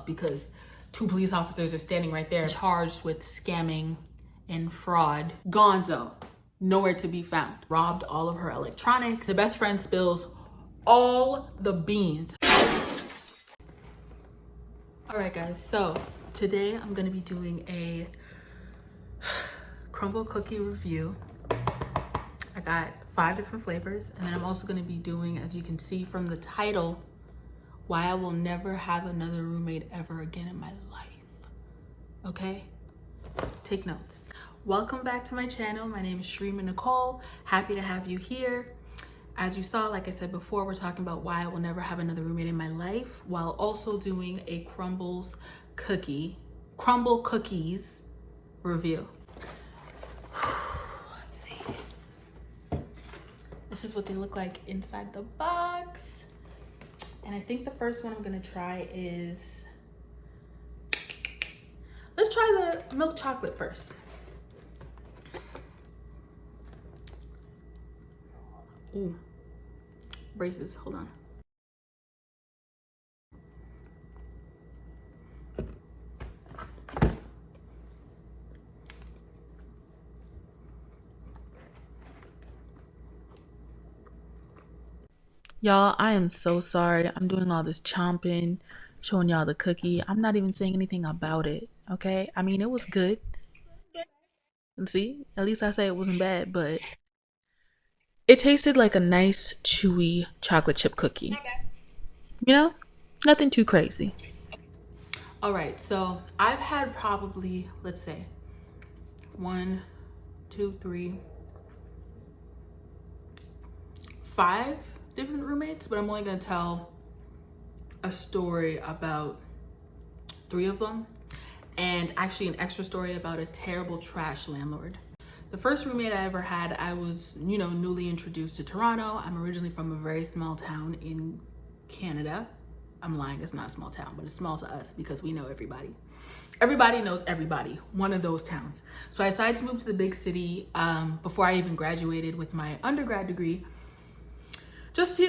because 2 police officers are standing right there charged with scamming and fraud. Gonzo, nowhere to be found. Robbed all of her electronics. The best friend spills all the beans. All right, guys, so today I'm gonna be doing a crumble cookie review. I got 5 different flavors, and then I'm also gonna be doing, as you can see from the title, why I will never have another roommate ever again in my life. Okay? Take notes. Welcome back to my channel. My name is ShereemaNicole. Happy to have you here. As you saw, like I said before, we're talking about why I will never have another roommate in my life, while also doing a crumble cookies review. Let's see. This is what they look like inside the box. And I think the first one I'm gonna try is, let's try the milk chocolate first. Ooh, braces, hold on. Y'all, I am so sorry. I'm doing all this chomping, showing y'all the cookie. I'm not even saying anything about it, okay? I mean, it was good. And see, at least I say it wasn't bad, but it tasted like a nice, chewy chocolate chip cookie. You know, nothing too crazy. All right, so I've had probably, let's say, 1, 2, 3, 5 different roommates, but I'm only gonna tell a story about 3 of them, and actually an extra story about a terrible trash landlord. The first roommate I ever had, I was, newly introduced to Toronto. I'm originally from a very small town in Canada. I'm lying, it's not a small town, but it's small to us because we know everybody. Everybody knows everybody, one of those towns. So I decided to move to the big city before I even graduated with my undergrad degree. Just,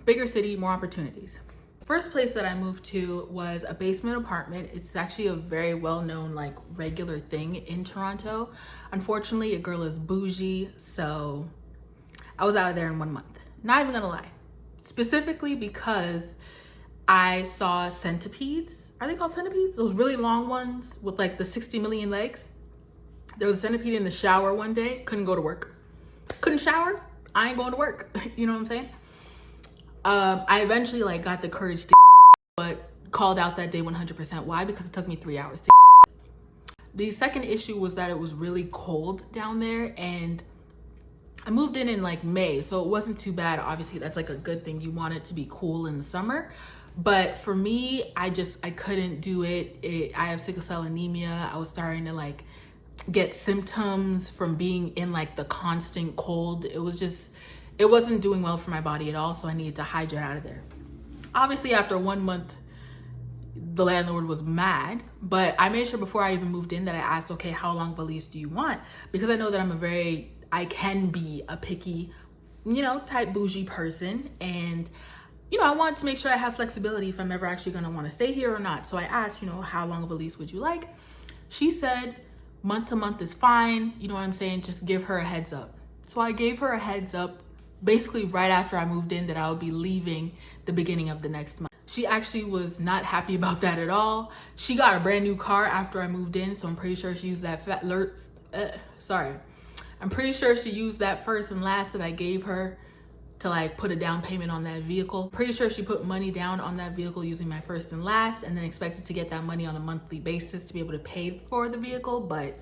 bigger city, more opportunities. First place that I moved to was a basement apartment. It's actually a very well-known, regular thing in Toronto. Unfortunately, a girl is bougie, so I was out of there in 1 month. Not even gonna lie. Specifically because I saw centipedes. Are they called centipedes? Those really long ones with the 60 million legs. There was a centipede in the shower one day. Couldn't go to work. Couldn't shower. I ain't going to work. You know what I'm saying? I eventually got the courage to, but called out that day 100%. Why? Because it took me 3 hours to. The second issue was that it was really cold down there, and I moved in May, so it wasn't too bad. Obviously, that's a good thing. You want it to be cool in the summer. But for me, I couldn't do it. I have sickle cell anemia. I was starting to get symptoms from being in the constant cold. It wasn't doing well for my body at all, so I needed to hydrate out of there. Obviously, after 1 month, the landlord was mad, but I made sure before I even moved in that I asked, okay, how long of a lease do you want? Because I know that I can be a picky, type bougie person, and I want to make sure I have flexibility if I'm ever actually gonna wanna stay here or not. So I asked, how long of a lease would you like? She said, month to month is fine. You know what I'm saying? Just give her a heads up. So I gave her a heads up basically right after I moved in that I would be leaving the beginning of the next month. She actually was not happy about that at all. She got a brand new car after I moved in, so I'm pretty sure she used that I'm pretty sure she used that first and last that I gave her to put a down payment on that vehicle. Pretty sure she put money down on that vehicle using my first and last, and then expected to get that money on a monthly basis to be able to pay for the vehicle. But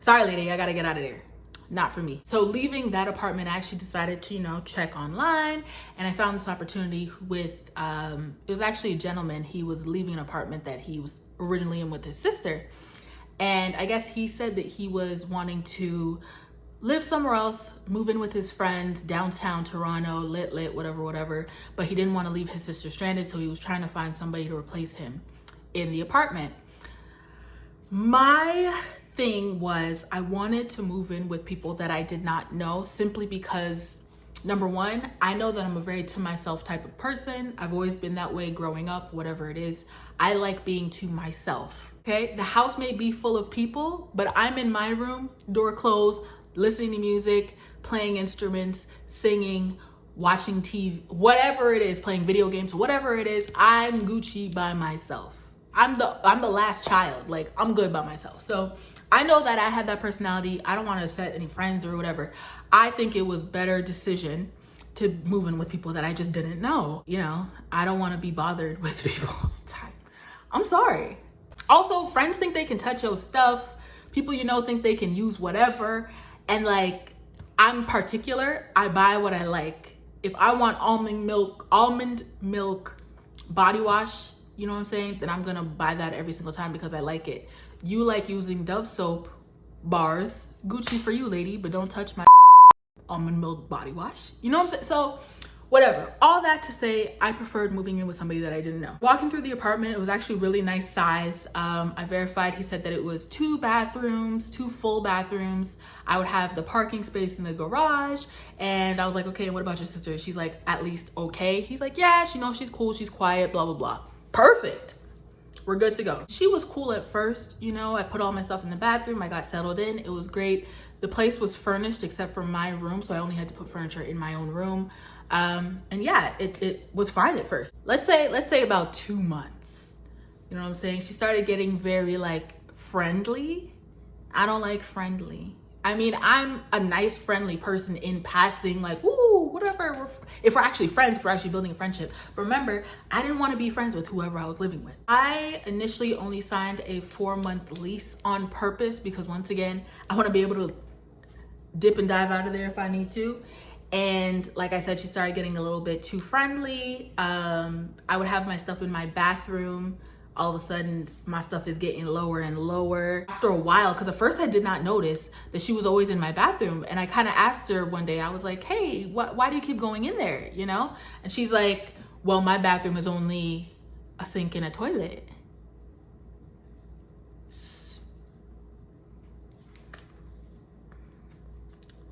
sorry, lady, I gotta get out of there. Not for me. So leaving that apartment, I actually decided to, check online, and I found this opportunity with, it was actually a gentleman. He was leaving an apartment that he was originally in with his sister. And I guess he said that he was wanting to live somewhere else, move in with his friends, downtown Toronto, lit, whatever. But he didn't want to leave his sister stranded, so he was trying to find somebody to replace him in the apartment. My thing was I wanted to move in with people that I did not know, simply because Number one, I know that I'm a very to myself type of person. I've always been that way growing up, whatever it is. I like being to myself, okay? The house may be full of people, but I'm in my room, door closed, listening to music, playing instruments, singing, watching TV, whatever it is, playing video games, whatever it is, I'm Gucci by myself. I'm the last child. Like, I'm good by myself. So I know that I have that personality. I don't want to upset any friends or whatever. I think it was better decision to move in with people that I just didn't know. You know, I don't want to be bothered with people all the time. I'm sorry. Also, friends think they can touch your stuff. People you know think they can use whatever. And like, I'm particular. I buy what I like. If I want almond milk body wash, you know what I'm saying? Then I'm gonna buy that every single time because I like it. You like using Dove soap bars, Gucci for you, lady, but don't touch my almond milk body wash. You know what I'm saying? So whatever. All that to say, I preferred moving in with somebody that I didn't know. Walking through the apartment, it was actually really nice size. I verified, he said that it was 2 bathrooms, 2 full bathrooms. I would have the parking space in the garage. And I was like, okay, what about your sister? She's like, at least okay. He's like, yeah, she knows she's cool, she's quiet, blah, blah, blah. Perfect. We're good to go. She was cool at first, you know, I put all my stuff in the bathroom, I got settled in, it was great. The place was furnished except for my room, so I only had to put furniture in my own room. And yeah, it was fine at first. Let's say about 2 months. You know what I'm saying? She started getting very like friendly. I don't like friendly. I mean, I'm a nice, friendly person in passing, like, woo, whatever. If we're actually friends, if we're actually building a friendship. But remember, I didn't want to be friends with whoever I was living with. I initially only signed a 4-month lease on purpose because once again, I want to be able to dip and dive out of there if I need to. And like I said, she started getting a little bit too friendly. I would have my stuff in my bathroom. All of a sudden, my stuff is getting lower and lower. After a while, because at first I did not notice that she was always in my bathroom. And I kind of asked her one day, I was like, hey, why do you keep going in there, you know? And she's like, well, my bathroom is only a sink and a toilet.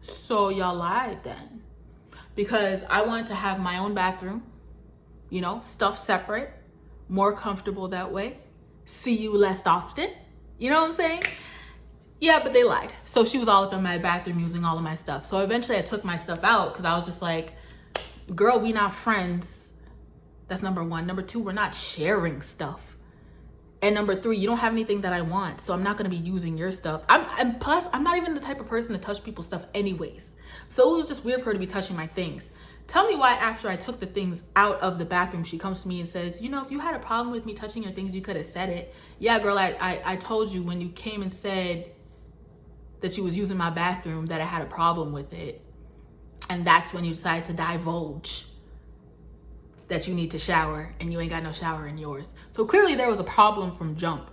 So y'all lied then. Because I wanted to have my own bathroom, you know, stuff separate, more comfortable that way, see you less often, you know what I'm saying? Yeah, but they lied. So she was all up in my bathroom using all of my stuff. So eventually I took my stuff out because I was just like, girl, we not friends. That's number one. Number two, we're not sharing stuff. And number three, you don't have anything that I want, so I'm not gonna be using your stuff. And plus, I'm not even the type of person to touch people's stuff anyways. So it was just weird for her to be touching my things. Tell me why after I took the things out of the bathroom, she comes to me and says, you know, if you had a problem with me touching your things, you could have said it. Yeah, girl, I told you when you came and said that you was using my bathroom that I had a problem with it. And that's when you decided to divulge that you need to shower and you ain't got no shower in yours. So clearly there was a problem from jump,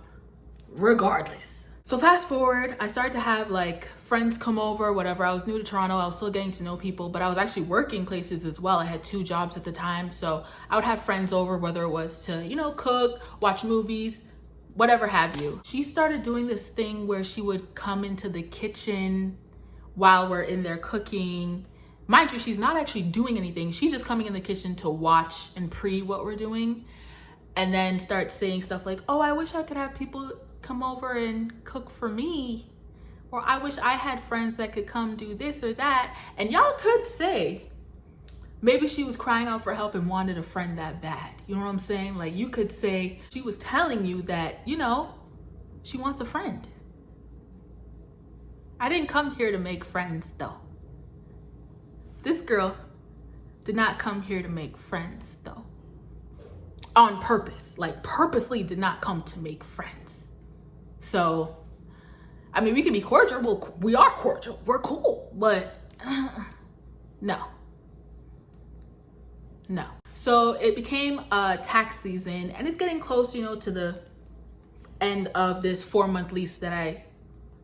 regardless. So fast forward, I started to have like friends come over, whatever. I was new to Toronto, I was still getting to know people, but I was actually working places as well. I had 2 jobs at the time. So I would have friends over, whether it was to, you know, cook, watch movies, whatever have you. She started doing this thing where she would come into the kitchen while we're in there cooking. Mind you, she's not actually doing anything. She's just coming in the kitchen to watch and pre what we're doing. And then start saying stuff like, oh, I wish I could have people come over and cook for me. Or I wish I had friends that could come do this or that. And y'all could say, maybe she was crying out for help and wanted a friend that bad. You know what I'm saying? Like you could say she was telling you that, you know, she wants a friend. I didn't come here to make friends though. This girl did not come here to make friends though. On purpose, like purposely did not come to make friends. So, I mean, we can be cordial. Well, we are cordial. We're cool, but no. So it became tax season and it's getting close, you know, to the end of this 4-month lease that I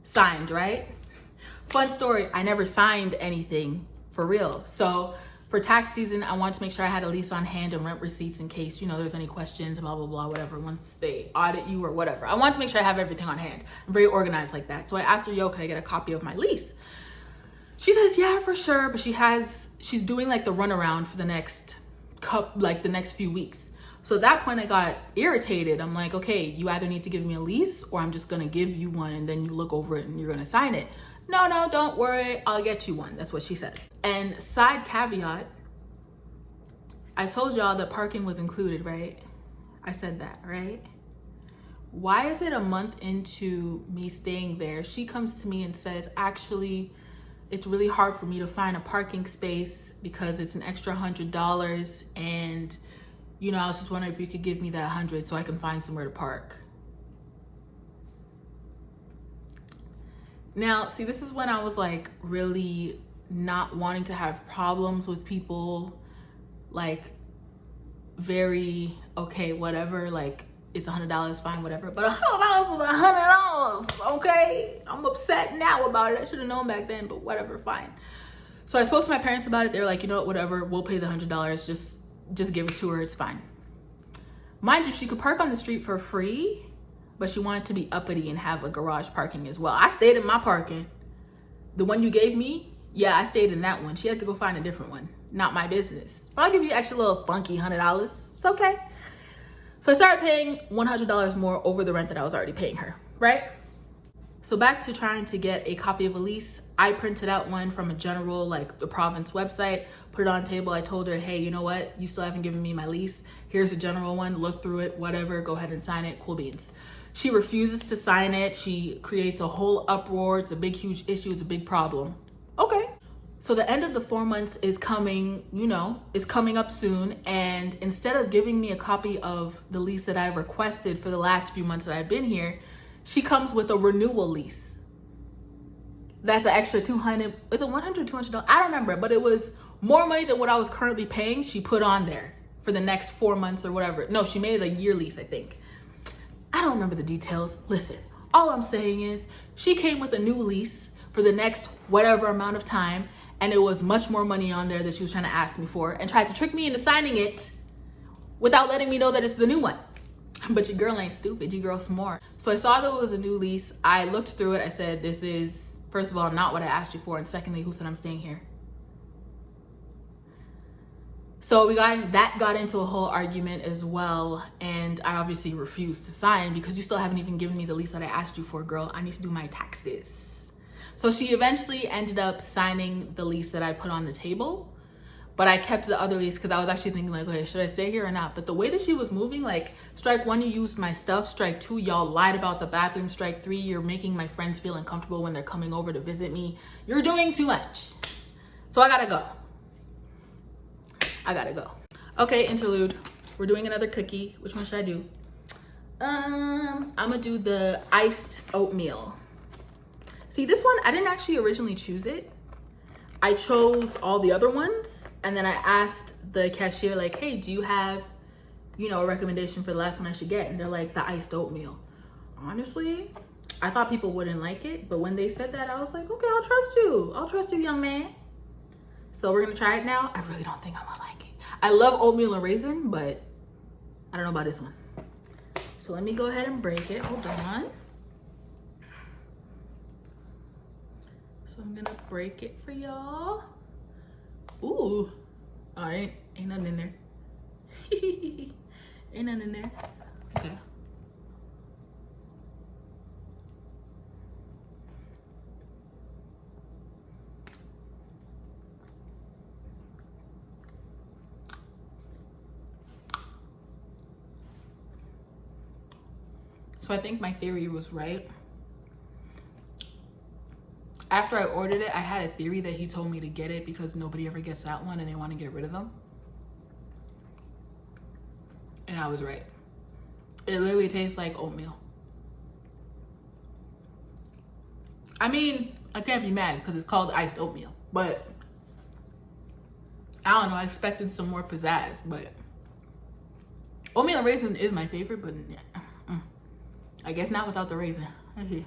signed, right? Fun story, I never signed anything for real. So for tax season, I wanted to make sure I had a lease on hand and rent receipts in case, you know, there's any questions, blah, blah, blah, whatever, once they audit you or whatever. I wanted to make sure I have everything on hand. I'm very organized like that. So I asked her, yo, can I get a copy of my lease? She says, yeah, for sure. But she's doing like the runaround for the next the next few weeks. So at that point I got irritated. I'm like, okay, you either need to give me a lease or I'm just gonna give you one and then you look over it and you're gonna sign it. No, don't worry, I'll get you one. That's what she says. And side caveat, I told y'all that parking was included, right? I said that, right? Why is it a month into me staying there, she comes to me and says, actually, it's really hard for me to find a parking space because it's an extra $100 and you know, I was just wondering if you could give me that 100 so I can find somewhere to park. Now, see, this is when I was like really not wanting to have problems with people, like very, okay, whatever, like it's $100, fine, whatever. But $100 was $100, okay? I'm upset now about it. I should have known back then, but whatever, fine. So I spoke to my parents about it. They were like, you know what, whatever, we'll pay the $100, just give it to her, it's fine. Mind you, she could park on the street for free, but she wanted to be uppity and have a garage parking as well. I stayed in my parking. The one you gave me, yeah, I stayed in that one. She had to go find a different one. Not my business. But I'll give you an extra little funky $100. It's okay. So I started paying $100 more over the rent that I was already paying her, right? So back to trying to get a copy of a lease, I printed out one from a general, like the province website, put it on the table. I told her, hey, you know what? You still haven't given me my lease. Here's a general one, look through it, whatever, go ahead and sign it, cool beans. She refuses to sign it. She creates a whole uproar. It's a big, huge issue. It's a big problem. Okay. So the end of the 4 months is coming, you know, is coming up soon. And instead of giving me a copy of the lease that I requested for the last few months that I've been here, she comes with a renewal lease. That's an extra $200. Is it $100, $200? I don't remember, but it was more money than what I was currently paying. She put on there for the next 4 months or whatever. No, she made it a year lease, I think. I don't remember the details. Listen, all I'm saying is she came with a new lease for the next whatever amount of time, and it was much more money on there that she was trying to ask me for and tried to trick me into signing it without letting me know that it's the new one. But your girl ain't stupid, your girl's smart. So I saw that it was a new lease. I looked through it. I said, this is, first of all, not what I asked you for. And secondly, who said I'm staying here? So that got into a whole argument as well. And I obviously refused to sign because you still haven't even given me the lease that I asked you for, girl. I need to do my taxes. So she eventually ended up signing the lease that I put on the table. But I kept the other lease because I was actually thinking like, okay, should I stay here or not? But the way that she was moving, like, strike one, you used my stuff. Strike two, y'all lied about the bathroom. Strike three, you're making my friends feel uncomfortable when they're coming over to visit me. You're doing too much. So I gotta go. Okay, interlude. We're doing another cookie. Which one should I do? I'm gonna do the iced oatmeal. See, this one, I didn't actually originally choose it. I chose all the other ones. And then I asked the cashier, like, hey, do you have, you know, a recommendation for the last one I should get? And they're like, the iced oatmeal. Honestly, I thought people wouldn't like it. But when they said that, I was like, okay, I'll trust you. I'll trust you, young man. So we're going to try it now. I really don't think I'm going to like it. I love oatmeal and raisin, but I don't know about this one. So let me go ahead and break it. Hold on. So I'm going to break it for y'all. Ooh, all right, ain't nothing in there. Ain't nothing in there. Okay. So I think my theory was right. After I ordered it, I had a theory that he told me to get it because nobody ever gets that one and they want to get rid of them. And I was right. It literally tastes like oatmeal. I mean, I can't be mad because it's called iced oatmeal, but I don't know, I expected some more pizzazz, but oatmeal and raisin is my favorite, but yeah. I guess not without the raisin. And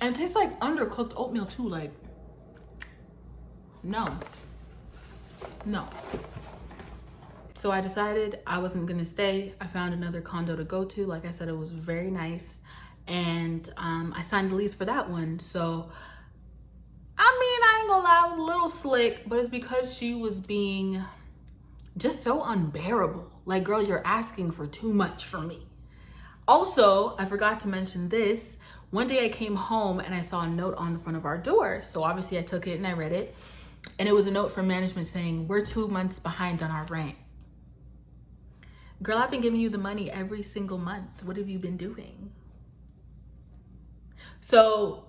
it tastes like undercooked oatmeal too, like, no. So I decided I wasn't gonna stay. I found another condo to go to. Like I said, it was very nice. and I signed the lease for that one. So I mean, I ain't gonna lie, I was a little slick, but it's because she was being just so unbearable. Like, girl, you're asking for too much from me. Also, I forgot to mention this. One day I came home and I saw a note on the front of our door. So obviously I took it and I read it. And it was a note from management saying, we're 2 months behind on our rent. Girl, I've been giving you the money every single month. What have you been doing? So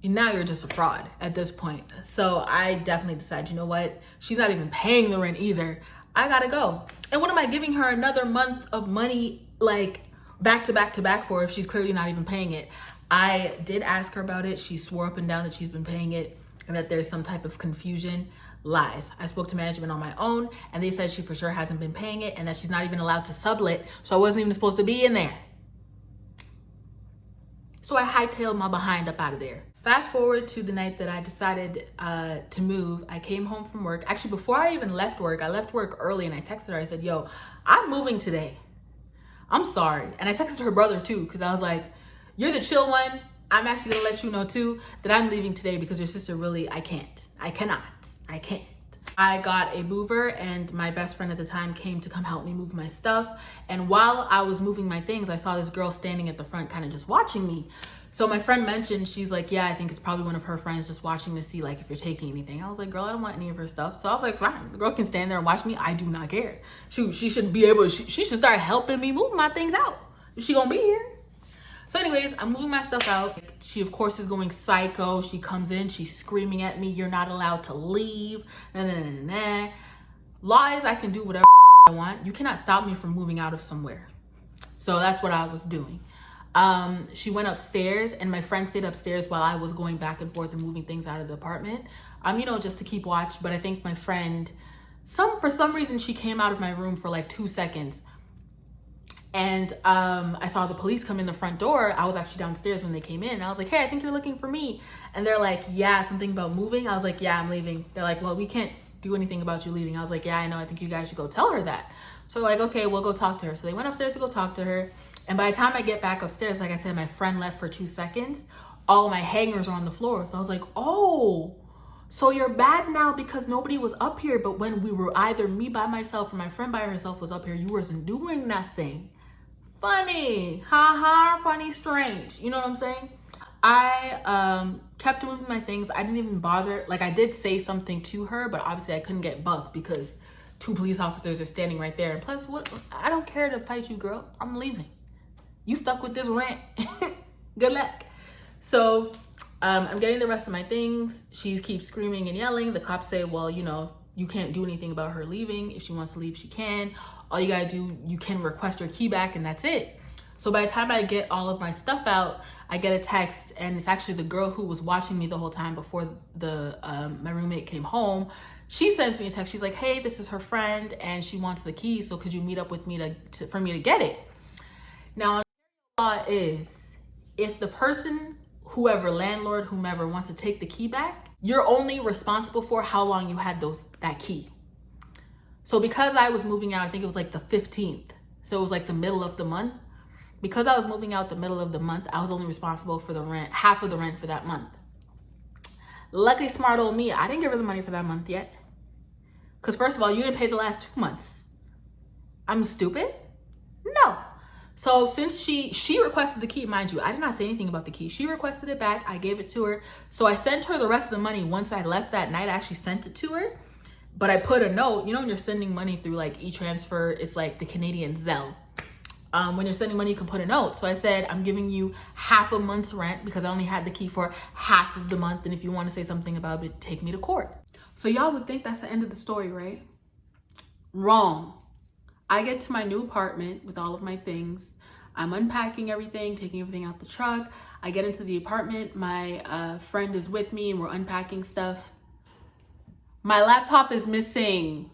now you're just a fraud at this point. So I definitely decided, you know what? She's not even paying the rent either. I gotta go. And what am I giving her another month of money, like back to back to back for if she's clearly not even paying it? I did ask her about it. She swore up and down that she's been paying it and that there's some type of confusion. Lies. I spoke to management on my own and they said she for sure hasn't been paying it and that she's not even allowed to sublet. So I wasn't even supposed to be in there. So I hightailed my behind up out of there. Fast forward to the night that I decided to move. I came home from work. Actually, before I even left work, I left work early and I texted her. I said, yo, I'm moving today. I'm sorry. And I texted her brother too, because I was like, you're the chill one. I'm actually gonna let you know too that I'm leaving today because your sister really, I can't. I got a mover and my best friend at the time came to come help me move my stuff. And while I was moving my things, I saw this girl standing at the front kind of just watching me. So my friend mentioned, she's like, yeah, I think it's probably one of her friends just watching to see like if you're taking anything. I was like, girl, I don't want any of her stuff. So I was like, fine, the girl can stand there and watch me. I do not care. She should be able to, she should start helping me move my things out. Is she gonna be here? So anyways, I'm moving my stuff out. She, of course, is going psycho. She comes in, she's screaming at me, you're not allowed to leave. Nah, nah, nah, nah. Law is I can do whatever I want. You cannot stop me from moving out of somewhere. So that's what I was doing. She went upstairs and my friend stayed upstairs while I was going back and forth and moving things out of the apartment. You know, just to keep watch. But I think my friend, for some reason, she came out of my room for like 2 seconds. And I saw the police come in the front door. I was actually downstairs when they came in. And I was like, hey, I think you're looking for me. And they're like, yeah, something about moving. I was like, yeah, I'm leaving. They're like, well, we can't do anything about you leaving. I was like, yeah, I know. I think you guys should go tell her that. So like, okay, we'll go talk to her. So they went upstairs to go talk to her. And by the time I get back upstairs, like I said, my friend left for 2 seconds. All of my hangers are on the floor. So I was like, oh, so you're bad now because nobody was up here. But when we were either me by myself or my friend by herself was up here, you wasn't doing nothing. Funny, haha, funny, strange. You know what I'm saying? I kept moving my things. I didn't even bother. Like I did say something to her, but obviously I couldn't get bucked because 2 police officers are standing right there. And plus, what? I don't care to fight you, girl. I'm leaving. You stuck with this rent. Good luck. So I'm getting the rest of my things. She keeps screaming and yelling. The cops say, well, you know, you can't do anything about her leaving. If she wants to leave, she can. All you gotta do, you can request your key back and that's it. So by the time I get all of my stuff out, I get a text and it's actually the girl who was watching me the whole time before my roommate came home. She sends me a text. She's like, hey, this is her friend and she wants the key. So could you meet up with me for me to get it? Now, the law is if the person, whoever, landlord, whomever wants to take the key back, you're only responsible for how long you had that key. So because I was moving out, I think it was like the 15th. So it was like the middle of the month. Because I was moving out the middle of the month, I was only responsible for the rent, half of the rent for that month. Lucky smart old me, I didn't give her the money for that month yet. Because first of all, you didn't pay the last 2 months. I'm stupid? No. So since she requested the key, mind you, I did not say anything about the key. She requested it back, I gave it to her. So I sent her the rest of the money once I left that night. I actually sent it to her. But I put a note, you know, when you're sending money through like e-transfer, it's like the Canadian Zelle. When you're sending money, you can put a note. So I said, I'm giving you half a month's rent because I only had the key for half of the month. And if you want to say something about it, take me to court. So y'all would think that's the end of the story, right? Wrong. I get to my new apartment with all of my things. I'm unpacking everything, taking everything out the truck. I get into the apartment. My friend is with me and we're unpacking stuff. My laptop is missing.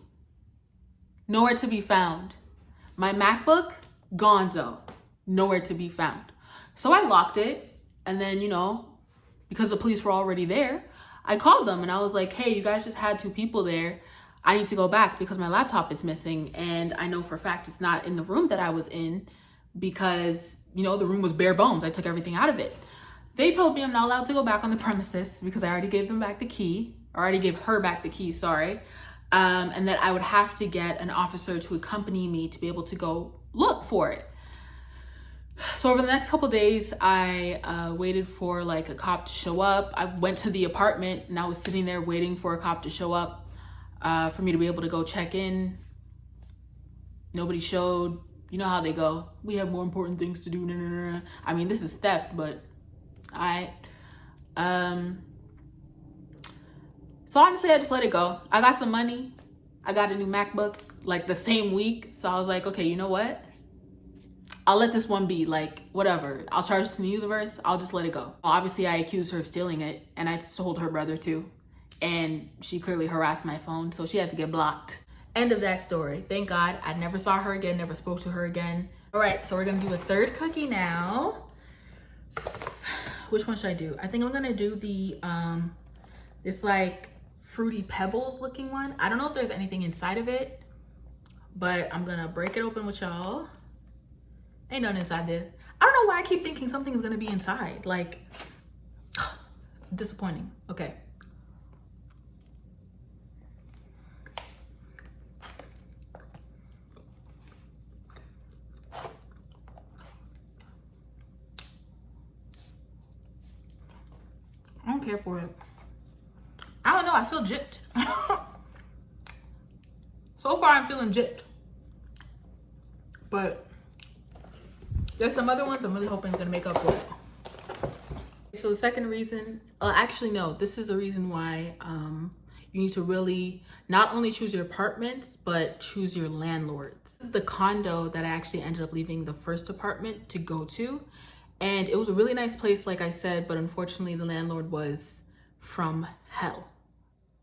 Nowhere to be found. My MacBook, gonzo. Nowhere to be found. So I locked it. And then, you know, because the police were already there, I called them and I was like, hey, you guys just had 2 people there. I need to go back because my laptop is missing. And I know for a fact it's not in the room that I was in because you know, the room was bare bones. I took everything out of it. They told me I'm not allowed to go back on the premises because I already gave them back the key. I already gave her back the key, sorry. And that I would have to get an officer to accompany me to be able to go look for it. So over the next couple days, I waited for like a cop to show up. I went to the apartment and I was sitting there waiting for a cop to show up for me to be able to go check in. Nobody showed. You know how they go. We have more important things to do. Nah, nah, nah. I mean, this is theft, but so honestly, I just let it go. I got some money. I got a new MacBook like the same week. So I was like, okay, you know what? I'll let this one be, like, whatever. I'll charge it to the universe. I'll just let it go. Well, obviously, I accused her of stealing it, and I told her brother too. And she clearly harassed my phone, so she had to get blocked. End of that story. Thank God. I never saw her again, never spoke to her again. All right, so we're gonna do a third cookie now. Which one should I do? I think I'm gonna do the, this like fruity pebbles looking one. I don't know if there's anything inside of it, but I'm gonna break it open with y'all. Ain't nothing inside there. I don't know why I keep thinking something's gonna be inside. Like, disappointing. Okay. I don't care for it. I don't know, I feel gypped. So far I'm feeling gypped. But there's some other ones I'm really hoping is gonna make up for it. So the second reason, actually no, this is a reason why you need to really not only choose your apartments, but choose your landlords. This is the condo that I actually ended up leaving the first apartment to go to. And it was a really nice place, like I said, but unfortunately the landlord was from hell,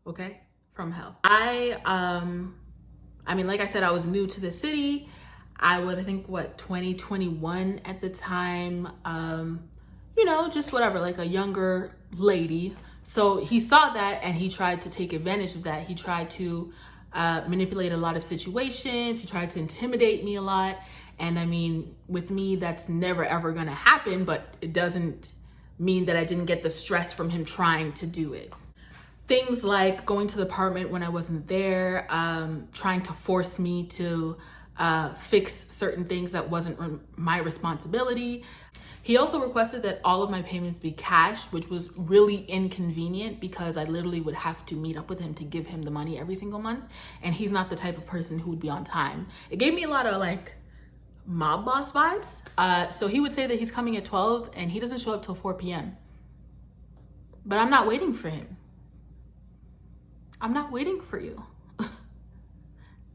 okay? From hell. I mean, like I said, I was new to the city. I was, I think, what, 2021 at the time. You know, just whatever, like a younger lady. So he saw that and he tried to take advantage of that. He tried to manipulate a lot of situations. He tried to intimidate me a lot. And I mean, with me, that's never ever gonna happen, but it doesn't mean that I didn't get the stress from him trying to do it. Things like going to the apartment when I wasn't there, trying to force me to fix certain things that wasn't my responsibility. He also requested that all of my payments be cash, which was really inconvenient because I literally would have to meet up with him to give him the money every single month. And he's not the type of person who would be on time. It gave me a lot of like mob boss vibes. So he would say that he's coming at 12 and he doesn't show up till 4 p.m. But I'm not waiting for him. I'm not waiting for you.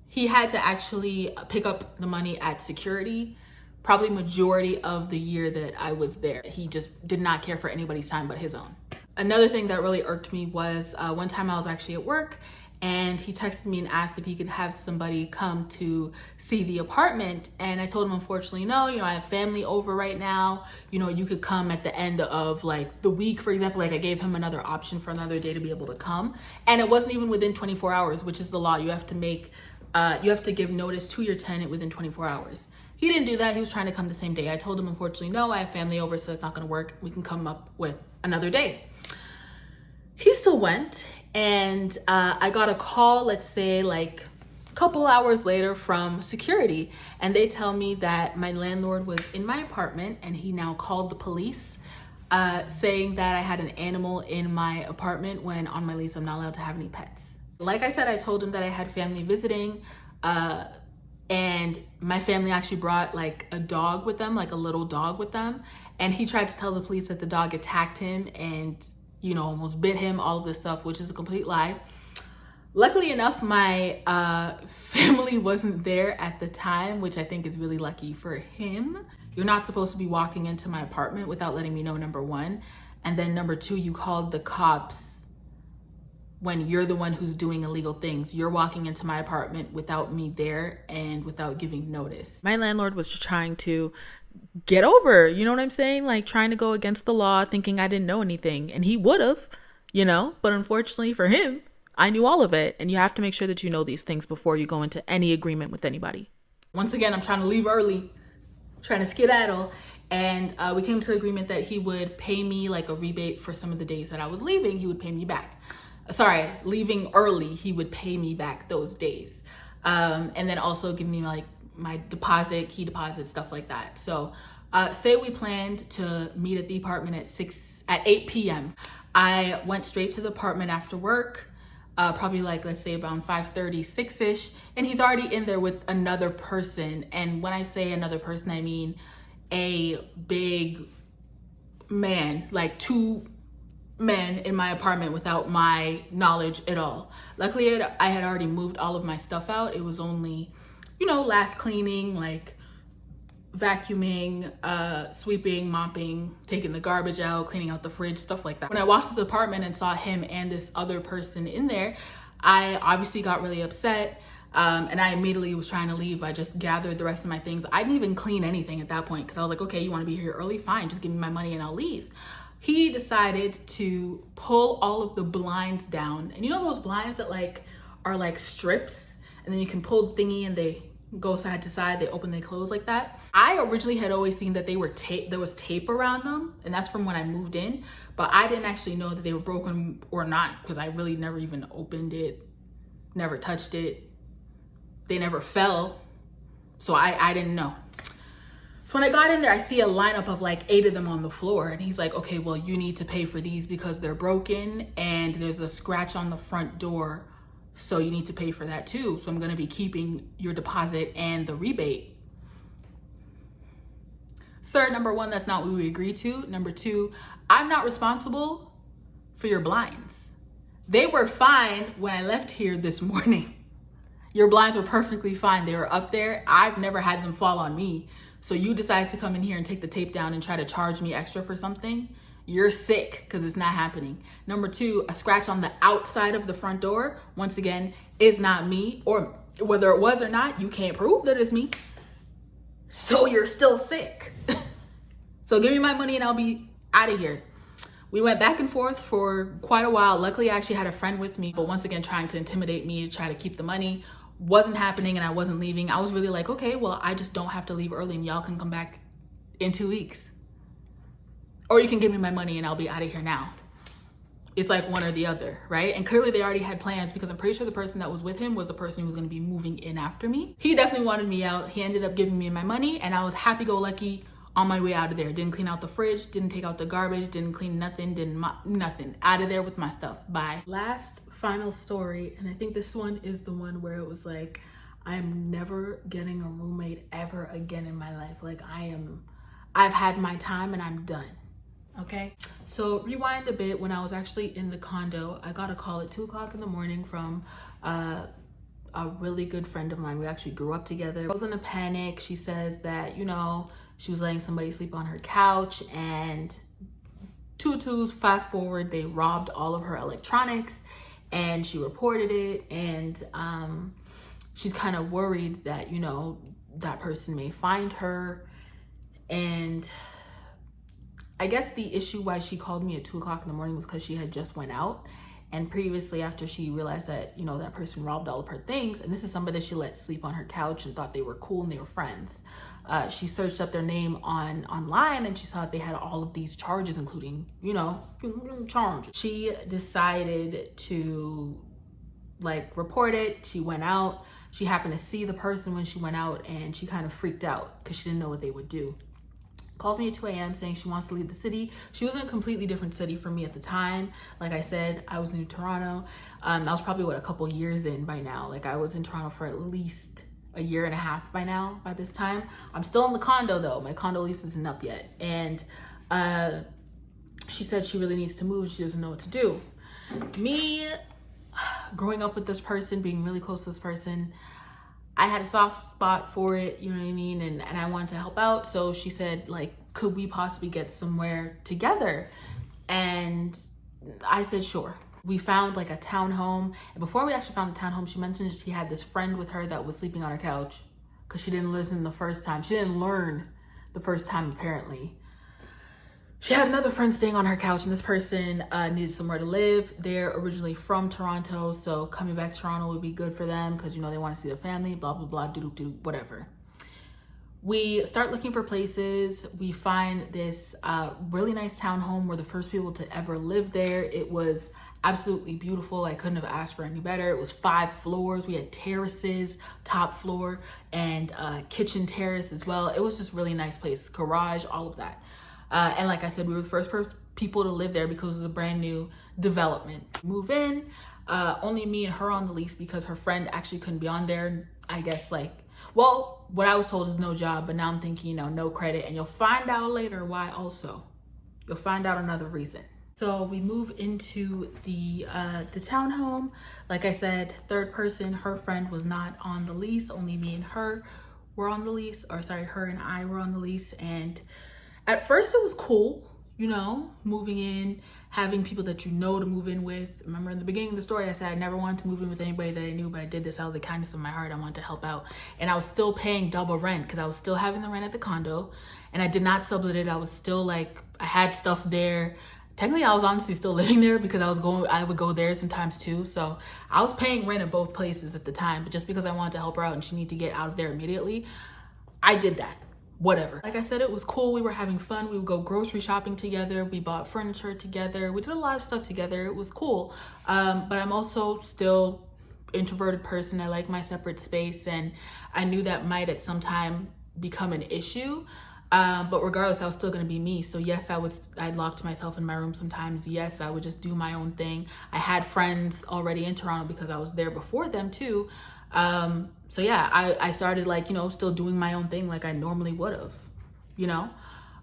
He had to actually pick up the money at security, probably majority of the year that I was there. He just did not care for anybody's time but his own. Another thing that really irked me was one time I was actually at work and he texted me and asked if he could have somebody come to see the apartment. And I told him, unfortunately, no, you know, I have family over right now. You know, you could come at the end of like the week, for example. Like I gave him another option for another day to be able to come. And it wasn't even within 24 hours, which is the law. You have to make, you have to give notice to your tenant within 24 hours. He didn't do that. He was trying to come the same day. I told him, unfortunately, no, I have family over, so it's not gonna work. We can come up with another day. He still went, and I got a call, let's say like a couple hours later from security, and they tell me that my landlord was in my apartment and he now called the police saying that I had an animal in my apartment when on my lease I'm not allowed to have any pets. Like I said, I told him that I had family visiting and my family actually brought like a dog with them, like a little dog with them. And he tried to tell the police that the dog attacked him and, you know, almost bit him, all of this stuff, which is a complete lie. Luckily enough, my family wasn't there at the time, which I think is really lucky for him. You're not supposed to be walking into my apartment without letting me know, number one. And then number two, you called the cops when you're the one who's doing illegal things. You're walking into my apartment without me there and without giving notice. My landlord was just trying to get over, you know what I'm saying? Like trying to go against the law, thinking I didn't know anything. And he would have, you know, but unfortunately for him, I knew all of it. And you have to make sure that you know these things before you go into any agreement with anybody. Once again, I'm trying to leave early, trying to skedaddle. And we came to an agreement that he would pay me like a rebate for some of the days that I was leaving. He would pay me back. Sorry, leaving early, he would pay me back those days. And then also give me like my deposit, key deposit, stuff like that. So say we planned to meet at the apartment at 8 p.m. I went straight to the apartment after work, probably like, let's say around 5:30, 6-ish. And he's already in there with another person. And when I say another person, I mean a big man, like 2 men in my apartment without my knowledge at all. Luckily, I had already moved all of my stuff out. It was only, last cleaning, like vacuuming, sweeping, mopping, taking the garbage out, cleaning out the fridge, stuff like that. When I walked to the apartment and saw him and this other person in there, I obviously got really upset. And I immediately was trying to leave. I just gathered the rest of my things. I didn't even clean anything at that point because I was like, okay, you want to be here early? Fine, just give me my money and I'll leave. He decided to pull all of the blinds down. And you know those blinds that like are like strips and then you can pull the thingy and they go side to side, they open, they close like that. I originally had always seen that they were there was tape around them, and that's from when I moved in, but I didn't actually know that they were broken or not because I really never even opened it, never touched it. They never fell, so I didn't know. So when I got in there, I see a lineup of like 8 of them on the floor, and he's like, okay, well, you need to pay for these because they're broken and there's a scratch on the front door, so you need to pay for that too. So I'm gonna be keeping your deposit and the rebate. Sir, number 1, that's not what we agreed to. Number 2, I'm not responsible for your blinds. They were fine when I left here this morning. Your blinds were perfectly fine. They were up there. I've never had them fall on me. So you decide to come in here and take the tape down and try to charge me extra for something? You're sick because it's not happening. Number 2, a scratch on the outside of the front door, once again, is not me, or whether it was or not, you can't prove that it's me. So you're still sick. So give me my money and I'll be out of here. We went back and forth for quite a while. Luckily, I actually had a friend with me, but once again, trying to intimidate me to try to keep the money wasn't happening and I wasn't leaving. I was really like, okay, well, I just don't have to leave early and y'all can come back in 2 weeks. Or you can give me my money and I'll be out of here now. It's like one or the other, right? And clearly they already had plans because I'm pretty sure the person that was with him was the person who was gonna be moving in after me. He definitely wanted me out. He ended up giving me my money and I was happy-go-lucky on my way out of there. Didn't clean out the fridge, didn't take out the garbage, didn't clean nothing, didn't mop, nothing. Out of there with my stuff, bye. Last final story, and I think this one is the one where it was like, I'm never getting a roommate ever again in my life. Like I've had my time and I'm done. Okay, so rewind a bit. When I was actually in the condo, I got a call at 2 o'clock in the morning from a really good friend of mine. We actually grew up together. I was in a panic. She says that, she was letting somebody sleep on her couch, and fast forward, they robbed all of her electronics and she reported it. And she's kind of worried that, that person may find her. And I guess the issue why she called me at 2 o'clock in the morning was because she had just went out. And previously, after she realized that, that person robbed all of her things, and this is somebody that she let sleep on her couch and thought they were cool and they were friends. She searched up their name online and she saw that they had all of these charges, including, charges. She decided to report it. She went out. She happened to see the person when she went out and she kind of freaked out because she didn't know what they would do. Called me at 2 a.m. saying she wants to leave the city. She was in a completely different city from me at the time. Like I said, I was new to Toronto. I was probably, a couple years in by now. I was in Toronto for at least a year and a half by now, by this time. I'm still in the condo though. My condo lease isn't up yet. And she said she really needs to move. She doesn't know what to do. Me, growing up with this person, being really close to this person, I had a soft spot for it, you know what I mean? And I wanted to help out. So she said, could we possibly get somewhere together? And I said, sure. We found a townhome. And before we actually found the townhome, she mentioned she had this friend with her that was sleeping on her couch because she didn't listen the first time. She didn't learn the first time, apparently. She had another friend staying on her couch, and this person needed somewhere to live. They're originally from Toronto, so coming back to Toronto would be good for them because, they want to see their family, blah, blah, blah, doo-doo-doo, whatever. We start looking for places. We find this really nice townhome. We're the first people to ever live there. It was absolutely beautiful. I couldn't have asked for any better. It was 5 floors. We had terraces, top floor, and kitchen terrace as well. It was just really nice place, garage, all of that. And like I said, we were the first people to live there because it was a brand new development. Move in, only me and her on the lease because her friend actually couldn't be on there. I guess well, what I was told is no job, but now I'm thinking, no credit, and you'll find out later why also. You'll find out another reason. So we move into the townhome. Like I said, third person, her friend was not on the lease. Only me and her were on the lease, or sorry, her and I were on the lease. And at first it was cool, moving in, having people that to move in with. Remember in the beginning of the story, I said I never wanted to move in with anybody that I knew, but I did this out of the kindness of my heart. I wanted to help out. And I was still paying double rent because I was still having the rent at the condo, and I did not sublet it. I was still I had stuff there. Technically, I was honestly still living there because I would go there sometimes too. So I was paying rent at both places at the time, but just because I wanted to help her out and she needed to get out of there immediately, I did that. Whatever. Like I said, it was cool. We were having fun. We would go grocery shopping together. We bought furniture together. We did a lot of stuff together. It was cool. But I'm also still introverted person. I like my separate space, and I knew that might at some time become an issue. But regardless, I was still going to be me. So yes, I locked myself in my room sometimes. Yes, I would just do my own thing. I had friends already in Toronto because I was there before them too. So yeah, I started still doing my own thing like I normally would have,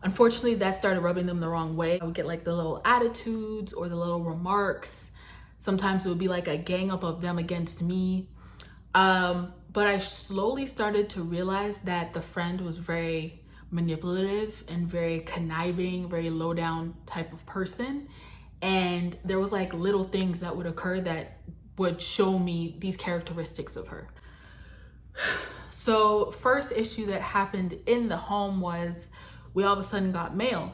Unfortunately, that started rubbing them the wrong way. I would get the little attitudes or the little remarks. Sometimes it would be a gang up of them against me. But I slowly started to realize that the friend was very manipulative and very conniving, very low down type of person. And there was little things that would occur that would show me these characteristics of her. So first issue that happened in the home was we all of a sudden got mail.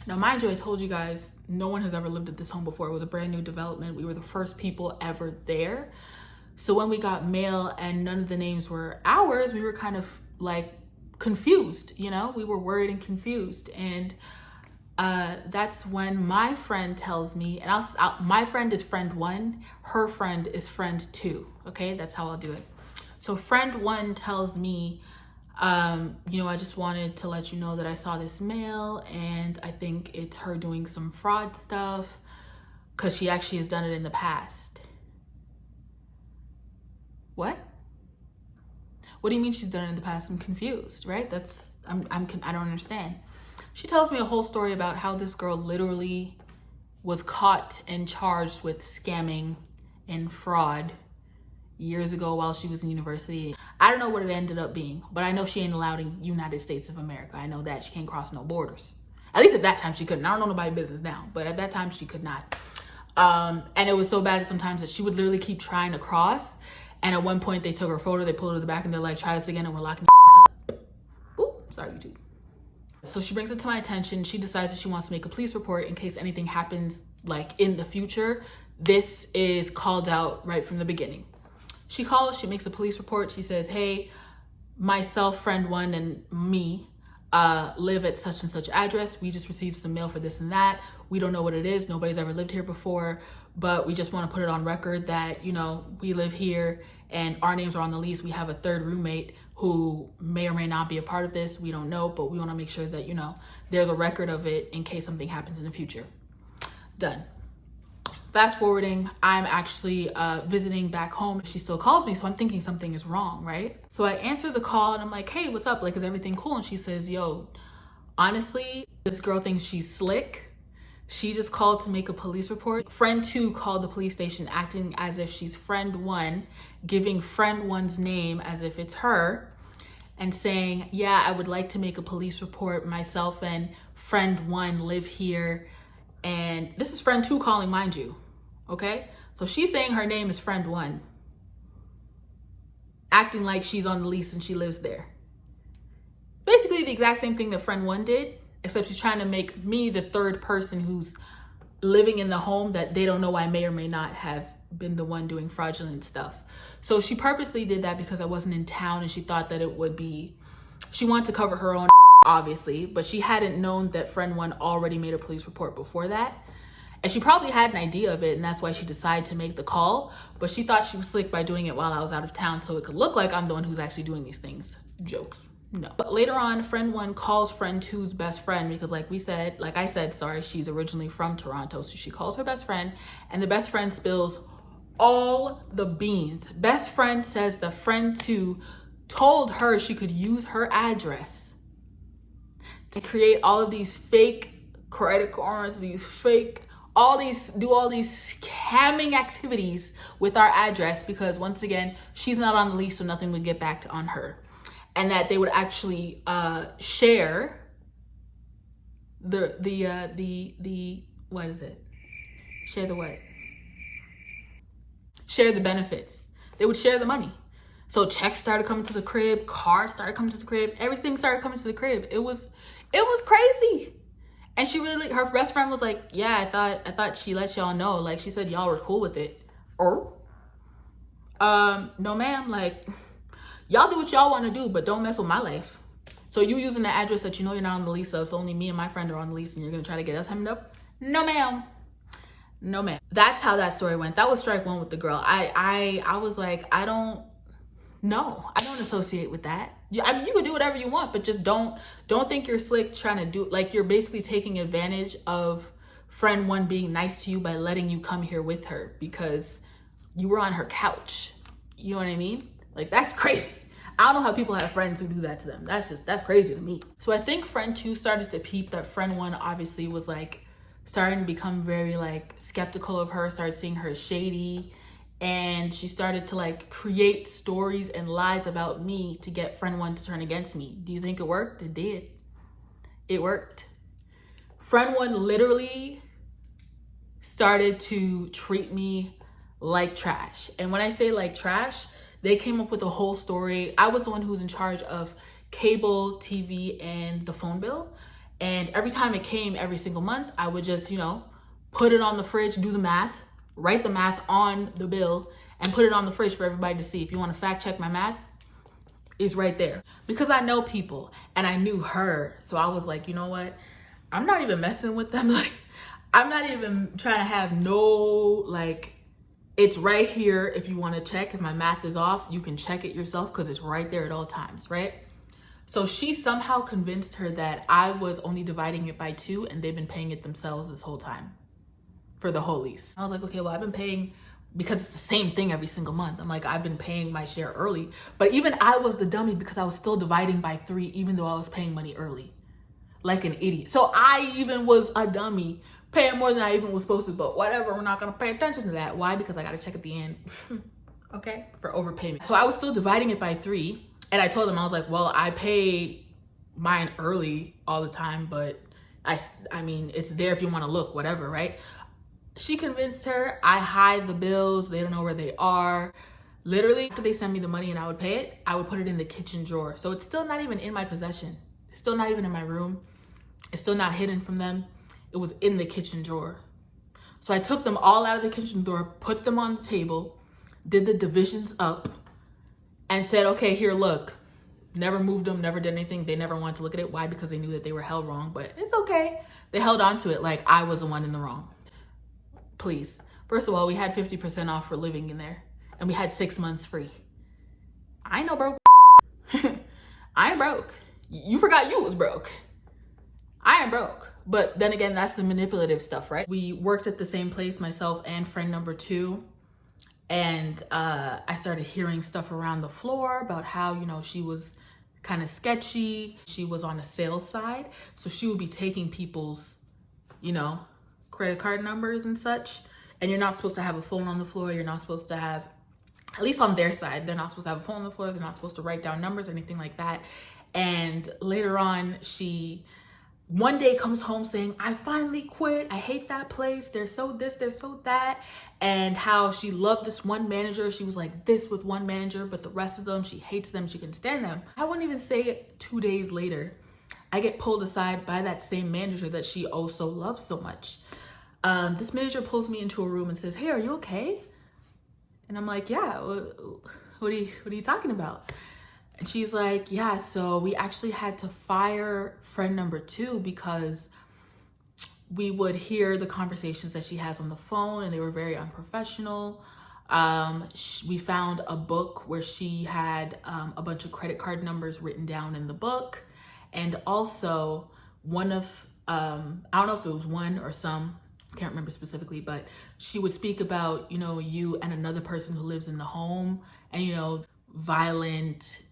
Now, mind you, I told you guys, no one has ever lived at this home before. It was a brand new development. We were the first people ever there. So when we got mail and none of the names were ours, we were kind of confused, we were worried and confused. And that's when my friend tells me, and my friend is friend 1, her friend is friend 2. Okay, that's how I'll do it. So friend 1 tells me, I just wanted to let you know that I saw this mail, and I think it's her doing some fraud stuff because she actually has done it in the past. What? What do you mean she's done it in the past? I'm confused, right? I don't understand. She tells me a whole story about how this girl literally was caught and charged with scamming and fraud years ago while she was in university. I don't know what it ended up being, but I know she ain't allowed in United States of America. I know that she can't cross no borders. At least at that time she couldn't. I don't know nobody's business now, but at that time she could not. And it was so bad sometimes that she would literally keep trying to cross. And at one point they took her photo, they pulled her to the back, and they're like, try this again and we're locking your up. Ooh, sorry, YouTube. So she brings it to my attention. She decides that she wants to make a police report in case anything happens in the future. This is called out right from the beginning. She calls, she makes a police report. She says, hey, myself, friend 1, and me live at such and such address. We just received some mail for this and that. We don't know what it is. Nobody's ever lived here before, but we just want to put it on record that, we live here and our names are on the lease. We have a third roommate who may or may not be a part of this. We don't know, but we want to make sure that, there's a record of it in case something happens in the future. Done. Fast forwarding, I'm actually visiting back home. She still calls me, so I'm thinking something is wrong, right? So I answer the call and I'm like, hey, what's up? Is everything cool? And she says, yo, honestly, this girl thinks she's slick. She just called to make a police report. Friend 2 called the police station acting as if she's friend 1, giving friend 1's name as if it's her, and saying, yeah, I would like to make a police report. Myself and friend 1 live here. And this is friend 2 calling, mind you. Okay? So she's saying her name is friend 1, acting like she's on the lease and she lives there. Basically the exact same thing that friend 1 did, except she's trying to make me the third person who's living in the home that they don't know I may or may not have been the one doing fraudulent stuff. So she purposely did that because I wasn't in town, and she thought that She wanted to cover her own obviously, but she hadn't known that friend one already made a police report before that. And she probably had an idea of it, and that's why she decided to make the call. But she thought she was slick by doing it while I was out of town, so it could look like I'm the one who's actually doing these things. Jokes. No. But later on, friend one calls friend two's best friend because like I said, she's originally from Toronto. So she calls her best friend, and the best friend spills all the beans. Best friend says the friend two told her she could use her address to create all of these fake credit cards, do all these scamming activities with our address, because once again, she's not on the lease, so nothing would get back on her. And that they would actually share the what is it? Share the what? Share the benefits. They would share the money. So checks started coming to the crib, cards started coming to the crib, everything started coming to the crib. It was crazy. And she really, her best friend was like, yeah, I thought she let y'all know. Like, she said y'all were cool with it. Or, no ma'am, like, y'all do what y'all want to do, but don't mess with my life. So you using the address that you know you're not on the lease of, so only me and my friend are on the lease, and you're going to try to get us hemmed up? No ma'am. No ma'am. That's how that story went. That was strike one with the girl. I was like, I don't associate with that. I mean, you can do whatever you want, but just don't think you're slick trying to do, like, you're basically taking advantage of friend one being nice to you by letting you come here with her because you were on her couch. You know what I mean? Like, that's crazy. I don't know how people have friends who do that to them. That's crazy to me. So I think friend two started to peep that friend one obviously was like starting to become very like skeptical of her, started seeing her as shady. And she started to like create stories and lies about me to get friend one to turn against me. Do you think it worked? It did. It worked. Friend one literally started to treat me like trash. And when I say like trash, they came up with a whole story. I was the one who was in charge of cable, TV, and the phone bill. And every time it came every single month, I would just, put it on the fridge, do the math, write the math on the bill, and put it on the fridge for everybody to see. If you want to fact check my math, it's right there. Because I know people, and I knew her. So I was like, you know what? I'm not even messing with them. Like, I'm not even trying to have it's right here. If you want to check, if my math is off, you can check it yourself because it's right there at all times, right? So she somehow convinced her that I was only dividing it by 2 and they've been paying it themselves this whole time for the whole lease. I was like, okay, well, I've been paying, because it's the same thing every single month. I'm like, I've been paying my share early. But even I was the dummy because I was still dividing by 3, even though I was paying money early. Like an idiot. So I even was a dummy, paying more than I even was supposed to, but whatever, we're not gonna pay attention to that. Why? Because I gotta check at the end, okay, for overpayment. So I was still dividing it by 3, and I told them, I was like, well, I pay mine early all the time, but I mean, it's there if you wanna look, whatever, right? She convinced her, I hide the bills, they don't know where they are. Literally, after they send me the money and I would pay it, I would put it in the kitchen drawer. So it's still not even in my possession. It's still not even in my room. It's still not hidden from them. It was in the kitchen drawer. So I took them all out of the kitchen drawer, put them on the table, did the divisions up, and said, okay, here, look. Never moved them, never did anything. They never wanted to look at it. Why? Because they knew that they were held wrong, but it's okay. They held on to it like I was the one in the wrong. Please. First of all, we had 50% off for living in there, and we had 6 months free. I ain't no broke. I ain't broke. You forgot you was broke. I am broke. But then again, that's the manipulative stuff, right? We worked at the same place, myself and friend number 2. And I started hearing stuff around the floor about how, she was kind of sketchy. She was on a sales side. So she would be taking people's, credit card numbers and such. And you're not supposed to have a phone on the floor. You're not supposed to have, at least on their side, they're not supposed to have a phone on the floor. They're not supposed to write down numbers or anything like that. And later on, she one day comes home saying, I finally quit. I hate that place. They're so this, they're so that. And how she loved this one manager. She was like this with one manager, but the rest of them, she hates them. She can stand them. I wouldn't even say it 2 days later, I get pulled aside by that same manager that she also loves so much. This manager pulls me into a room and says, hey, are you okay? And I'm like, yeah, what are you talking about? And she's like, yeah, so we actually had to fire friend number 2 because we would hear the conversations that she has on the phone and they were very unprofessional. We found a book where she had a bunch of credit card numbers written down in the book. And also one of, I don't know if it was one or some, can't remember specifically, but she would speak about, you know, you and another person who lives in the home and, you know, violent,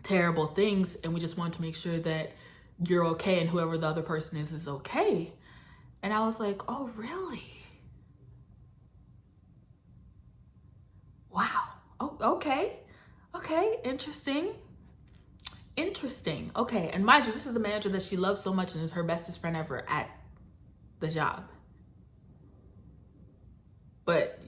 terrible things. And we just wanted to make sure that you're okay and whoever the other person is okay. And I was like, oh, really? Wow. Oh, okay. Okay. Interesting. Okay. And mind you, this is the manager that she loves so much and is her bestest friend ever at the job. But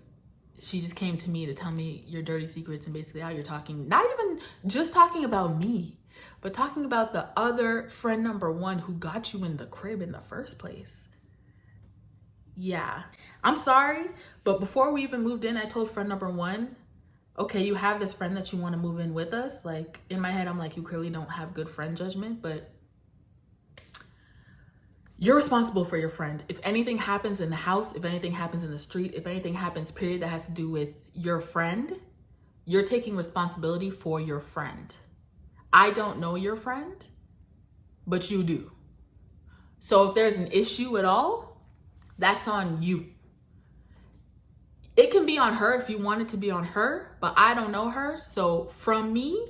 she just came to me to tell me your dirty secrets and basically how you're talking, not even just talking about me, but talking about the other friend number 1 who got you in the crib in the first place. Yeah, I'm sorry, but before we even moved in, I told friend number 1, okay, you have this friend that you want to move in with us. Like, in my head, I'm like, you clearly don't have good friend judgment, but you're responsible for your friend. If anything happens in the house, if anything happens in the street, if anything happens, period, that has to do with your friend, you're taking responsibility for your friend. I don't know your friend, but you do. So if there's an issue at all, that's on you. It can be on her if you want it to be on her, but I don't know her. So from me,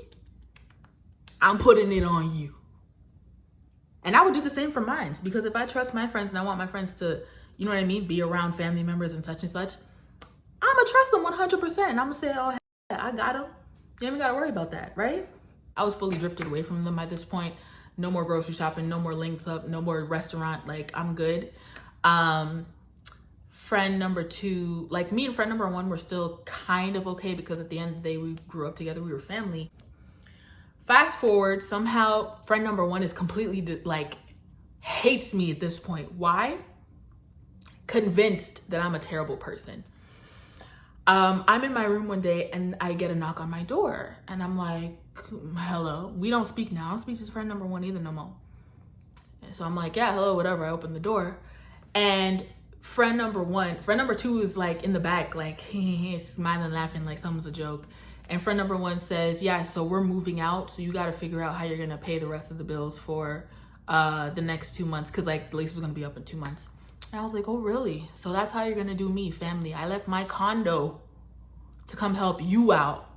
I'm putting it on you. And I would do the same for mine, because if I trust my friends and I want my friends to, you know what I mean, be around family members and such, I'm gonna trust them 100%. And I'm gonna say, oh, I got them. You ain't gotta worry about that, right? I was fully drifted away from them at this point. No more grocery shopping, no more links up, no more restaurant. Like, I'm good. Friend number 2, like me and friend number 1 were still kind of okay because at the end of the day, we grew up together, we were family. Fast forward, somehow friend number 1 is completely like hates me at this point. Why? Convinced that I'm a terrible person. I'm in my room one day and I get a knock on my door and I'm like, hello. We don't speak now. I don't speak to friend number 1 either no more. And so I'm like, yeah, hello, whatever. I open the door and friend number 2 is like in the back, like smiling, laughing like something's a joke. And friend number 1 says, yeah, so we're moving out. So you got to figure out how you're going to pay the rest of the bills for the next 2 months. Cause like the lease was going to be up in 2 months. And I was like, oh, really? So that's how you're going to do me, family. I left my condo to come help you out.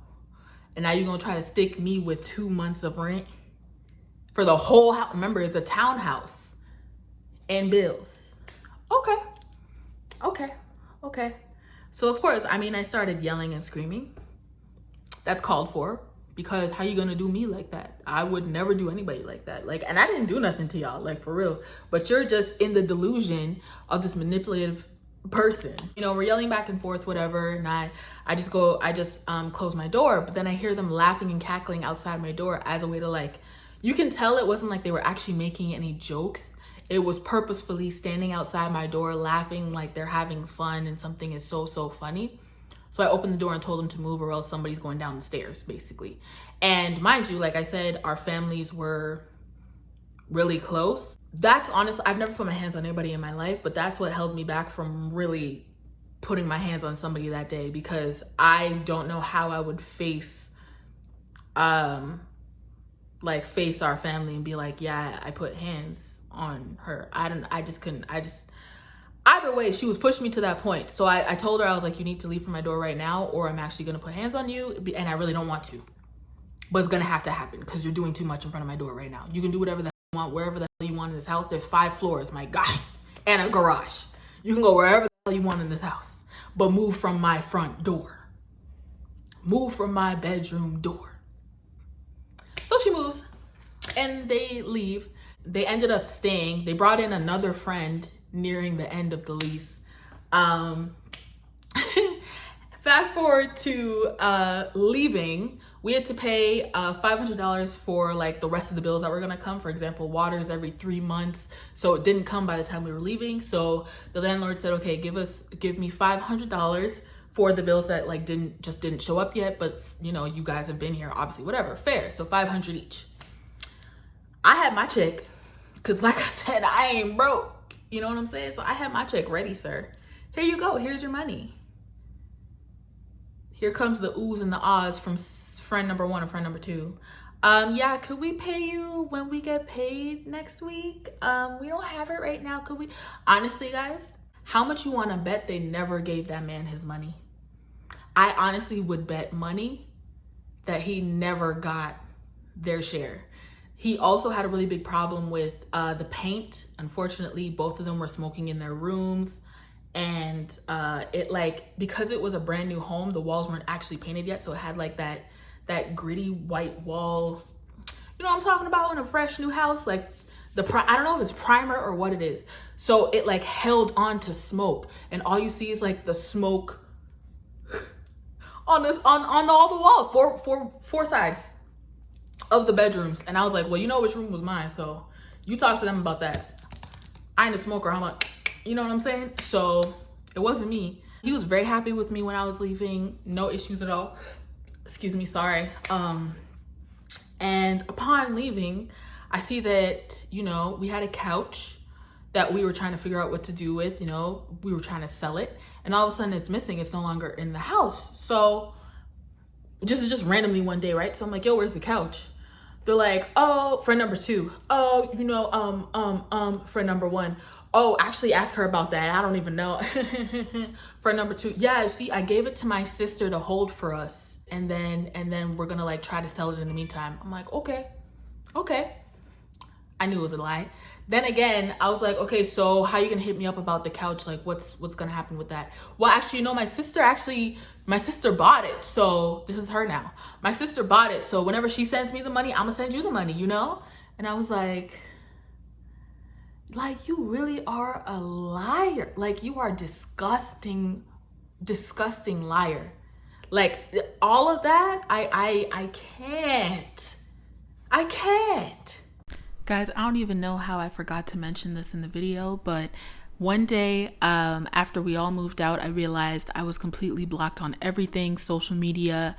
And now you're going to try to stick me with 2 months of rent for the whole house. Remember, it's a townhouse and bills. Okay. So of course, I mean, I started yelling and screaming. That's called for, because how you gonna do me like that? I would never do anybody like that. Like, and I didn't do nothing to y'all, like, for real. But you're just in the delusion of this manipulative person. You know, we're yelling back and forth, whatever. And I just close my door. But then I hear them laughing and cackling outside my door as a way to, like, you can tell it wasn't like they were actually making any jokes. It was purposefully standing outside my door, laughing like they're having fun and something is so funny. So I opened the door and told them to move or else somebody's going down the stairs, basically. And mind you, like I said, our families were really close. That's honestly, I've never put my hands on anybody in my life, but that's what held me back from really putting my hands on somebody that day, because I don't know how I would face our family and be like, yeah, I put hands on her. I just couldn't. Either way, she was pushing me to that point. So I told her, I was like, you need to leave from my door right now, or I'm actually going to put hands on you. And I really don't want to. But it's going to have to happen because you're doing too much in front of my door right now. You can do whatever the hell you want, wherever the hell you want in this house. There's 5 floors, my guy, and a garage. You can go wherever the hell you want in this house. But move from my front door. Move from my bedroom door. So she moves and they leave. They ended up staying. They brought in another friend nearing the end of the lease. Fast forward to leaving, we had to pay $500 for like the rest of the bills that were gonna come. For example, water is every 3 months, so it didn't come by the time we were leaving. So the landlord said, okay, give me $500 for the bills that like didn't show up yet, but you know, you guys have been here, obviously, whatever, fair. So 500 each. I had my check, because like I said, I ain't broke. You know what I'm saying? So I had my check ready, sir. Here you go. Here's your money. Here comes the oohs and the ahs from friend number one and friend number two. Yeah, could we pay you when we get paid next week? We don't have it right now. Could we? Honestly, guys, how much you want to bet they never gave that man his money? I honestly would bet money that he never got their share. He also had a really big problem with the paint. Unfortunately, both of them were smoking in their rooms. And it like, because it was a brand new home, the walls weren't actually painted yet. So it had like that gritty white wall. You know what I'm talking about? In a fresh new house, like I don't know if it's primer or what it is. So it like held on to smoke. And all you see is like the smoke on all the walls, four sides of the bedrooms. And I was like, well, you know which room was mine, so you talk to them about that. I ain't a smoker. I'm like, you know what I'm saying? So it wasn't me. He was very happy with me when I was leaving. No issues at all. Excuse me, sorry. And upon leaving, I see that, you know, we had a couch that we were trying to figure out what to do with. You know, we were trying to sell it, and all of a sudden it's missing. It's no longer in the house. So just randomly one day, right? So I'm like, yo, where's the couch? They're like, oh, friend number two. Oh, you know, friend number one. Oh, actually ask her about that. I don't even know. Friend number two. Yeah, see, I gave it to my sister to hold for us. And then we're gonna like try to sell it in the meantime. I'm like, okay. I knew it was a lie. Then again, I was like, okay, so how you gonna hit me up about the couch? Like, what's gonna happen with that? Well, actually, you know, my sister bought it. So this is her now. My sister bought it. So whenever she sends me the money, I'm gonna send you the money, you know? And I was like, you really are a liar. Like, you are disgusting liar. Like, all of that, I can't. Guys, I don't even know how I forgot to mention this in the video, but one day after we all moved out, I realized I was completely blocked on everything, social media,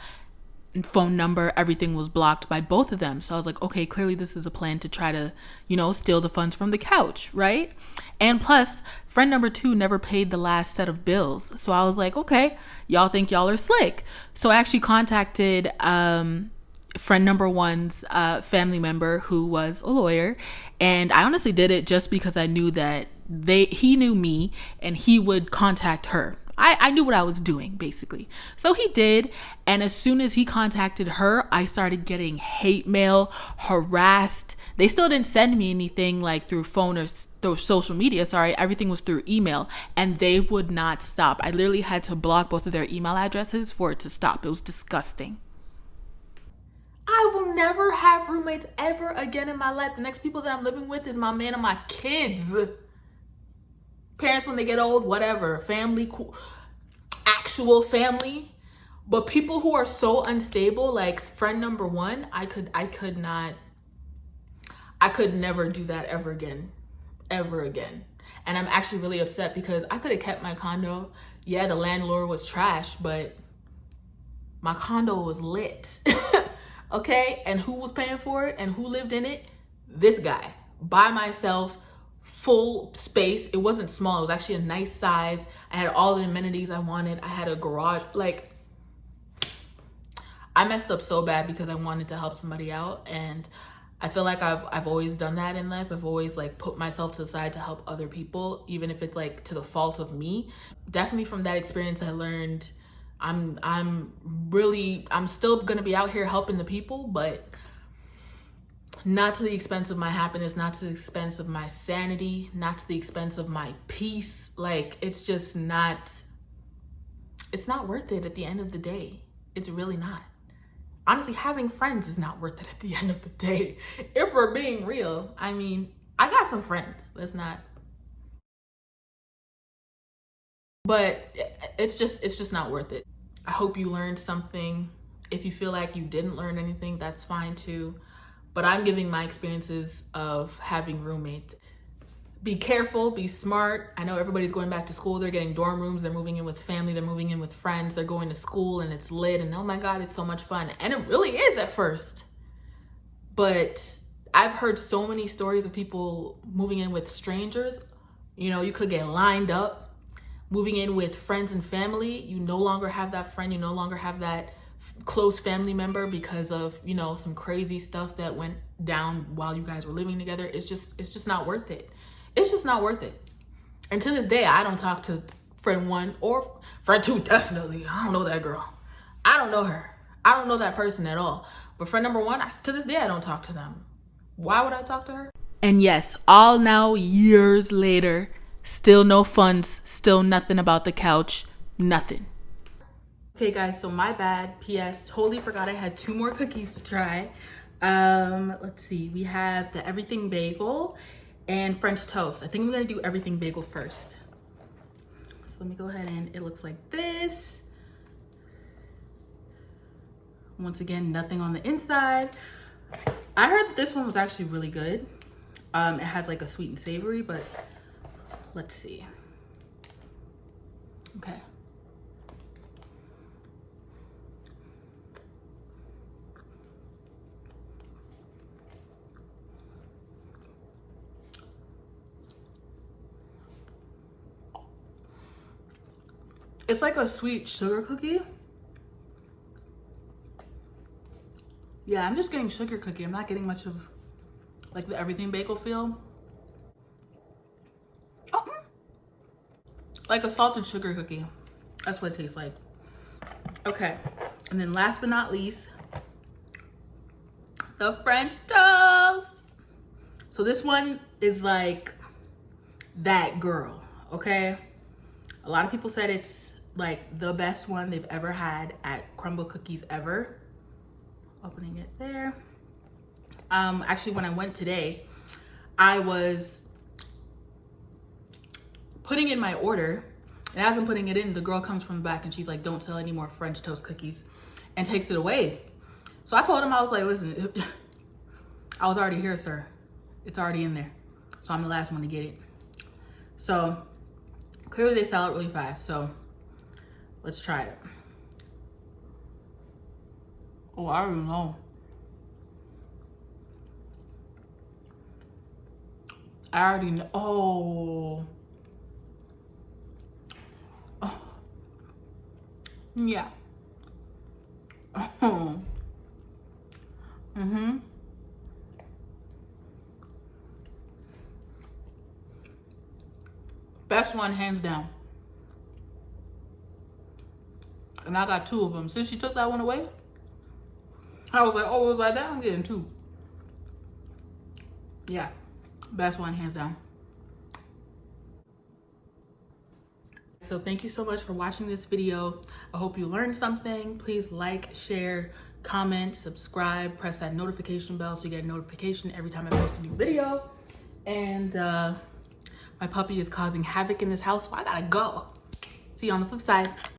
phone number, everything was blocked by both of them. So I was like, okay, clearly this is a plan to try to, you know, steal the funds from the couch, right? And plus, friend number two never paid the last set of bills. So I was like, okay, y'all think y'all are slick. So I actually contacted friend number one's family member who was a lawyer, and I honestly did it just because I knew that he knew me and he would contact her. I knew what I was doing, basically. So he did, and as soon as he contacted her, I started getting hate mail, harassed. They still didn't send me anything like through phone or through social media, sorry. Everything was through email, and they would not stop. I literally had to block both of their email addresses for it to stop. It was disgusting. I will never have roommates ever again in my life. The next people that I'm living with is my man and my kids. Parents when they get old, whatever. Family, actual family. But people who are so unstable, like friend number one, I could never do that ever again. And I'm actually really upset because I could have kept my condo. Yeah, the landlord was trash, but my condo was lit. Okay, and who was paying for it and who lived in it? This guy, by myself, full space. It wasn't small, it was actually a nice size. I had all the amenities I wanted. I had a garage. Like, I messed up so bad because I wanted to help somebody out, and I feel like I've always done that in life. I've always like put myself to the side to help other people, even if it's like to the fault of me. Definitely from that experience I learned I'm still gonna be out here helping the people, but not to the expense of my happiness, not to the expense of my sanity, not to the expense of my peace. Like, it's just not worth it at the end of the day. It's really not. Honestly, having friends is not worth it at the end of the day. If we're being real, I mean, I got some friends. But it's just not worth it. I hope you learned something. If you feel like you didn't learn anything, that's fine too. But I'm giving my experiences of having roommates. be careful, be smart. I know everybody's going back to school. They're getting dorm rooms. They're moving in with family. They're moving in with friends. They're going to school and it's lit. And oh my God, it's so much fun. And it really is at first. But I've heard so many stories of people moving in with strangers. You know, you could get lined up. Moving in with friends and family, you no longer have that friend. You no longer have that close family member because of, you know, some crazy stuff that went down while you guys were living together. It's just not worth it. It's just not worth it. And to this day, I don't talk to friend 1 or friend 2, definitely. I don't know that girl. I don't know her. I don't know that person at all. But friend number 1, to this day, I don't talk to them. Why would I talk to her? And yes, all now years later, still no funds, still nothing about the couch, nothing. Okay guys, so my bad. PS, totally forgot I had 2 more cookies to try. Let's see, we have the everything bagel and French toast. I think I'm gonna do everything bagel first. So let me go ahead and it looks like this. Once again, nothing on the inside. I heard that this one was actually really good. It has like a sweet and savory, but let's see. Okay. It's like a sweet sugar cookie. Yeah, I'm just getting sugar cookie. I'm not getting much of like the everything bagel feel. Oh, like a salted sugar cookie. That's what it tastes like. Okay, and then last but not least, the French toast. So this one is like that girl, okay? A lot of people said it's like the best one they've ever had at Crumble Cookies ever. Opening it there. Actually, when I went today, I was putting in my order, and as I'm putting it in, the girl comes from the back and she's like, "Don't sell any more French toast cookies," and takes it away. So I told him, I was like, "Listen, I was already here, sir. It's already in there. So I'm the last one to get it." So clearly they sell it really fast. So let's try it. Oh, I don't know. I already know. Oh. Oh. Yeah. Oh. Mm-hmm. Best one, hands down. And I got 2 of them. Since she took that one away, I was like, oh, it was like that? I'm getting 2. Yeah, best one, hands down. So thank you so much for watching this video. I hope you learned something. Please like, share, comment, subscribe, press that notification bell so you get a notification every time I post a new video. And my puppy is causing havoc in this house, so I gotta go. See you on the flip side.